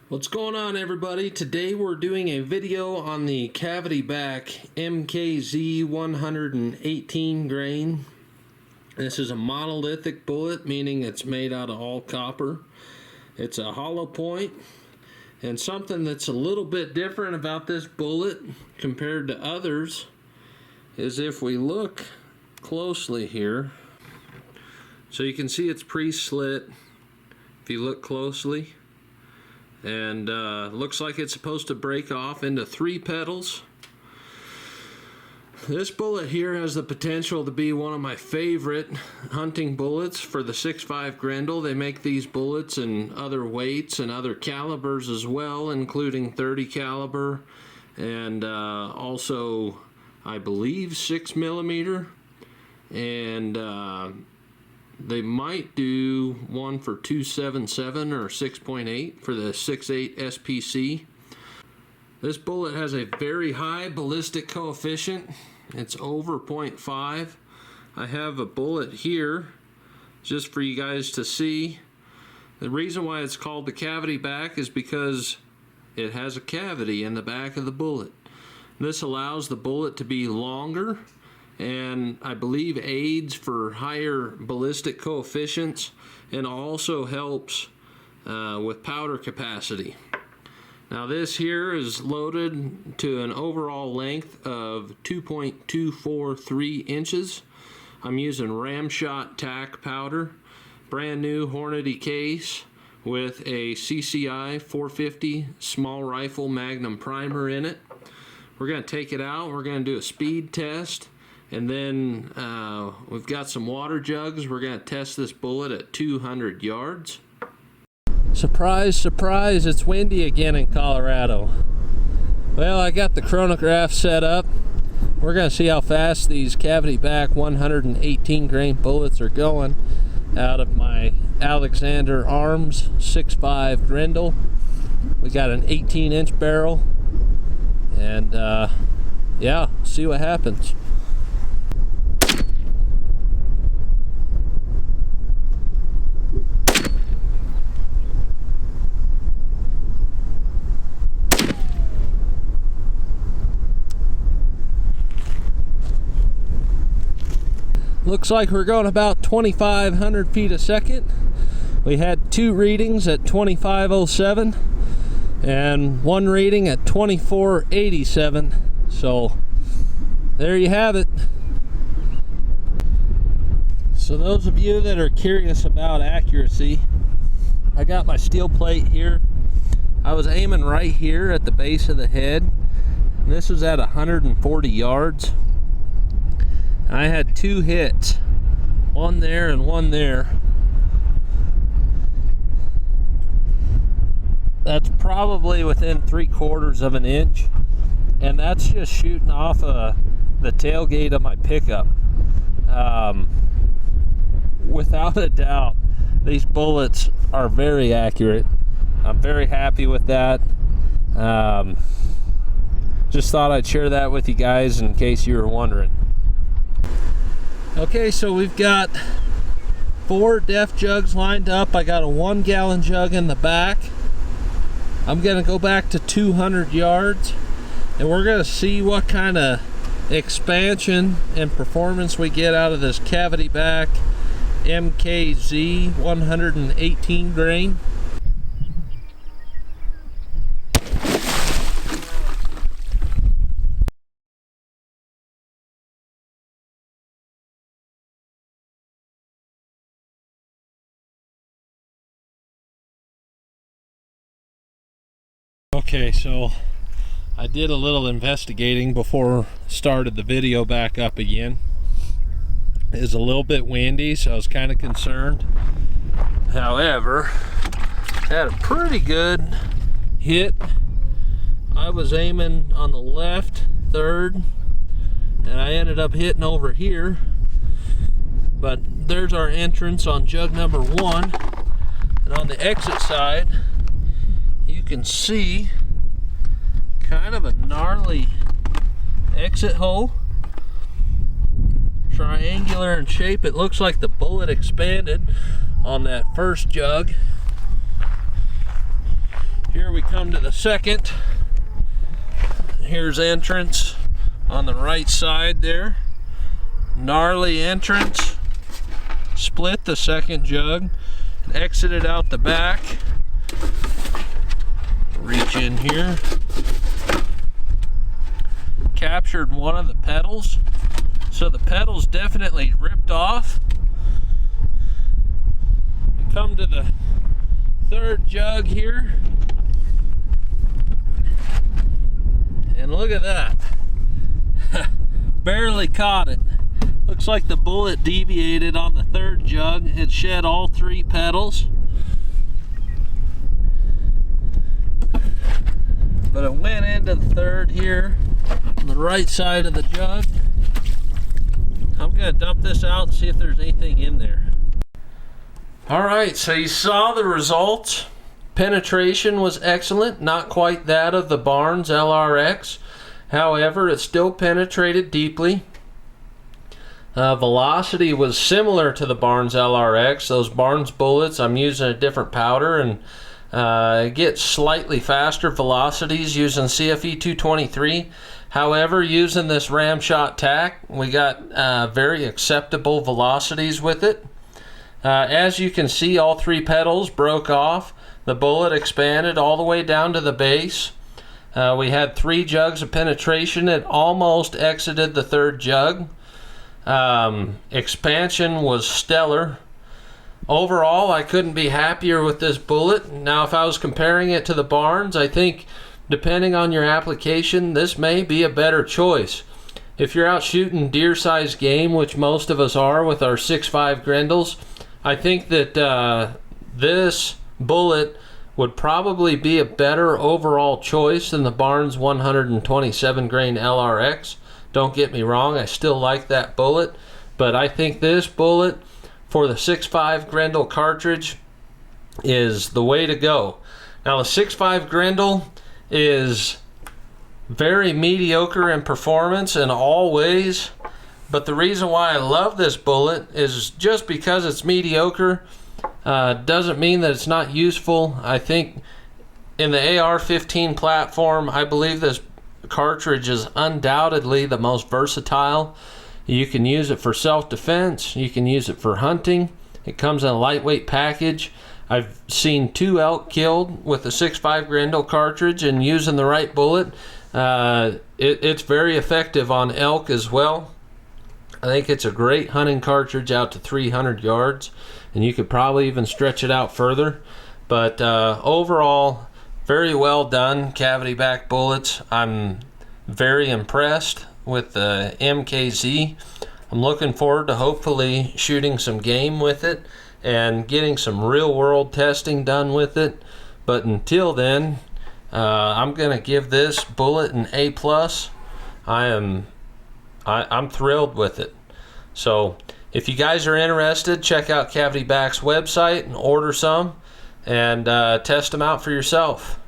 What's going on, everybody? Today we're doing a video on the Cavityback MKZ 118 grain. This is a monolithic bullet, meaning it's made out of all copper. It's a hollow point, and something that's a little bit different about this bullet compared to others is if we look closely here, so you can see it's pre-slit if you look closely. And looks like it's supposed to break off into 3 petals. This bullet here has the potential to be one of my favorite hunting bullets for the 6.5 Grendel. They make these bullets in other weights and other calibers as well, including 30 caliber and also I believe 6mm, and they might do one for 277 or 6.8 for the 6.8 SPC. This bullet has a very high ballistic coefficient. It's over 0.5. I have a bullet here just for you guys to see. The reason why it's called the Cavityback is because it has a cavity in the back of the bullet. This allows the bullet to be longer, and I believe aids for higher ballistic coefficients, and also helps with powder capacity. Now this here is loaded to an overall length of 2.243 inches. I'm using Ramshot tack powder, brand new Hornady case with a CCI 450 small rifle Magnum primer in it. We're going to take it out, we're going to do a speed test. And then we've got some water jugs. We're going to test this bullet at 200 yards. Surprise, surprise, it's windy again in Colorado. Well, I got the chronograph set up. We're going to see how fast these Cavityback 118 grain bullets are going out of my Alexander Arms 6.5 Grendel. We got an 18-inch barrel. And yeah, see what happens. Looks like we're going about 2,500 feet a second. We had 2 readings at 2507 and 1 reading at 2487. So there you have it. So those of you that are curious about accuracy, I got my steel plate here. I was aiming right here at the base of the head. And this was at 140 yards. I had 2 hits, one there and one there. That's probably within 3/4 of an inch, and that's just shooting off the tailgate of my pickup. Without a doubt, these bullets are very accurate. I'm very happy with that. Just thought I'd share that with you guys in case you were wondering. Okay, so we've got 4 def jugs lined up. I got a 1-gallon jug in the back. I'm gonna go back to 200 yards, and we're gonna see what kind of expansion and performance we get out of this Cavityback MKZ 118 grain. Okay, so I did a little investigating before I started the video back up again. It was a little bit windy, so I was kind of concerned. However, I had a pretty good hit. I was aiming on the left third, and I ended up hitting over here. But there's our entrance on jug number 1, and on the exit side you can see kind of a gnarly exit hole, triangular in shape. It looks like the bullet expanded on that first jug. Here we come to the second. Here's entrance on the right side there. Gnarly entrance. Split the second jug and exited out the back. Reach in here. Captured one of the pedals. So the pedal's definitely ripped off. Come to the third jug here. And look at that. Barely caught it. Looks like the bullet deviated on the third jug. It shed all three pedals. But it went into the third here on the right side of the jug. I'm gonna dump this out and see if there's anything in there. Alright, so you saw the results. Penetration was excellent, not quite that of the Barnes LRX. However, it still penetrated deeply. Velocity was similar to the Barnes LRX. Those Barnes bullets, I'm using a different powder and get slightly faster velocities using CFE 223. However, using this ram shot tack, we got very acceptable velocities with it. As you can see, all three pedals broke off. The bullet expanded all the way down to the base. We had 3 jugs of penetration. It almost exited the third jug. Expansion was stellar. Overall, I couldn't be happier with this bullet. Now, if I was comparing it to the Barnes, I think depending on your application, this may be a better choice. If you're out shooting deer-sized game, which most of us are with our 6.5 Grendels, I think that this bullet would probably be a better overall choice than the Barnes 127 grain LRX. Don't get me wrong, I still like that bullet, but I think this bullet for the 6.5 Grendel cartridge is the way to go. Now, the 6.5 Grendel is very mediocre in performance in all ways, but the reason why I love this bullet is just because it's mediocre doesn't mean that it's not useful. I think in the AR-15 platform, I believe this cartridge is undoubtedly the most versatile. You can use it for self-defense, you can use it for hunting. It comes in a lightweight package. I've seen 2 elk killed with the 6.5 Grendel cartridge, and using the right bullet, it's very effective on elk as well. I think it's a great hunting cartridge out to 300 yards, and you could probably even stretch it out further. But overall, very well done Cavityback bullets. I'm very impressed with the MKZ. I'm looking forward to hopefully shooting some game with it and getting some real world testing done with it. But until then, I'm gonna give this bullet an A+. I'm thrilled with it. So if you guys are interested, check out Cavityback's website and order some and test them out for yourself.